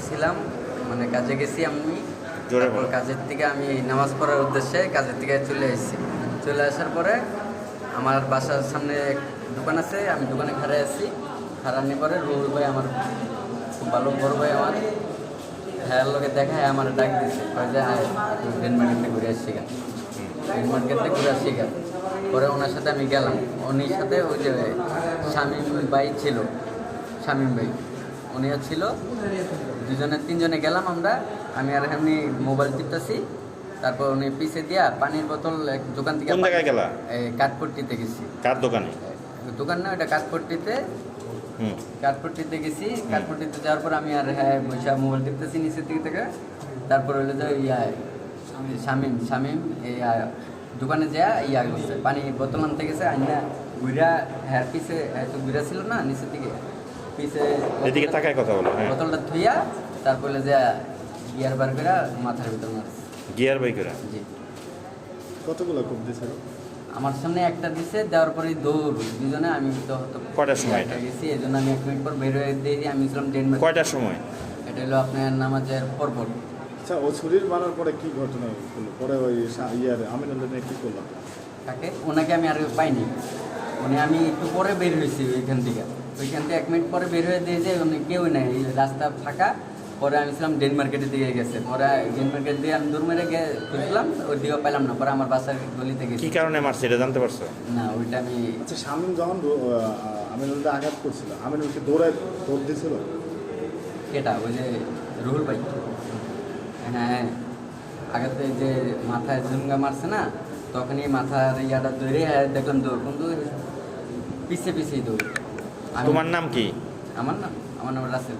ছিলাম, মানে কাজে গেছি আমি। জোরে তারপর বলো। কাজের থেকে আমি নামাজ পড়ার উদ্দেশ্যে কাজের থেকে চলে এসেছি। চলে আসার পরে আমার বাসার সামনে এক দোকান আছে, আমি দোকানে খাড়া আছি। খাড়ানোর পরে রুহুল ভাই আমার খুব ভালো বড় ভাই আমার, হ্যাঁ লোকে দেখায় আমার ডাক দিচ্ছে, কয় যে ডেন মার্কেটে ঘুরে আসছি গা, ডেন মার্কেটে ঘুরে আসছি গা। পরে ওনার সাথে আমি গেলাম, উনির সাথে ওই যে শামীম ভাই ছিল, শামীম ভাই উনিও ছিল, দুজনে তিনজনে গেলাম আমরা। আমি আর এমনি মোবাইল টিপতেছি, তারপর উনি পিছে দিয়া পানির বোতল এক দোকান থেকে কোন জায়গায় গেলা? এই কাঠপট্টিতে গেছি। কার দোকানে? দোকান না, ওটা কাঠপট্টিতে, হুম। কাঠপট্টিতে গেছি। কাঠপট্টিতে যাওয়ার পর আমি আর হ্যাঁ বৈশা মোবাইল টিপতেছি নিচের দিকে থেকে। তারপর হলো যে শামীম শামীম এই দোকানে যা করছে, পানি বোতল আনতে গেছে, আইনা ঘুরা হ্যাঁ পিছে তো ঘুরা ছিল না নিচের দিকে, পিছে এদিকে তাকায় কথা বলো। হ্যাঁ, বোতলটা ধুইয়া তারপরে যে গিয়ার বার করে মাথার ভিতর মারছে। গিয়ার বাই করে। জি, কতগুলো কূপ দিয়েছে? আমার সামনে একটা দিছে, দেওয়ার পরে দৌড় দুজনে। আমি তো কয়টার সময় এটা? গেছি, এই জন্য আমি 1 মিনিট পর বের হয়ে দিয়ে আমি ছিলাম ডেনমার্ক। কয়টার সময়? এটা হলো আপনার নামাজের পরপর। আচ্ছা, ও ছুরির মারার পরে কি ঘটনা হলো? পরে ওই আমিনুল্লাহ নিয়ে কি করলাম? তাকে ওনাকে আমি আর পাইনি, মানে আমি একটু পরে বের হয়েছি ওইখান থেকে। ওইখান থেকে 1 মিনিট পরে বের হয়ে দিয়ে যে উনি কেউ নেই, এই রাস্তা ফাঁকা। পরে আমি ছিলাম ডেন মার্কেটের দিকে গেছে, পরে ডেন মার্কেট দিয়ে আমি দূর মেরে গিয়ে খুঁজলাম, ওই দিকে পেলাম না। পরে আমার বাসার গলিতে গেছি। কি কারণে মারছে এটা জানতে পারছো? না, ওইটা আমি আচ্ছা, শামীম যখন আমিনুল্লাহ আঘাত করছিল, আমিনুলকে দৌড় দিয়েছিল? কেটা ওই যে রুহুল ভাই, হ্যাঁ আগাতে যে মাথায় ঝুমকা মারছে না, তখনই মাথার ইয়াটা ধরে দেখলাম দৌড়, কিন্তু পিছিয়ে পিছিয়ে দৌড়। তোমার নাম কি? আমার নাম রাসেল।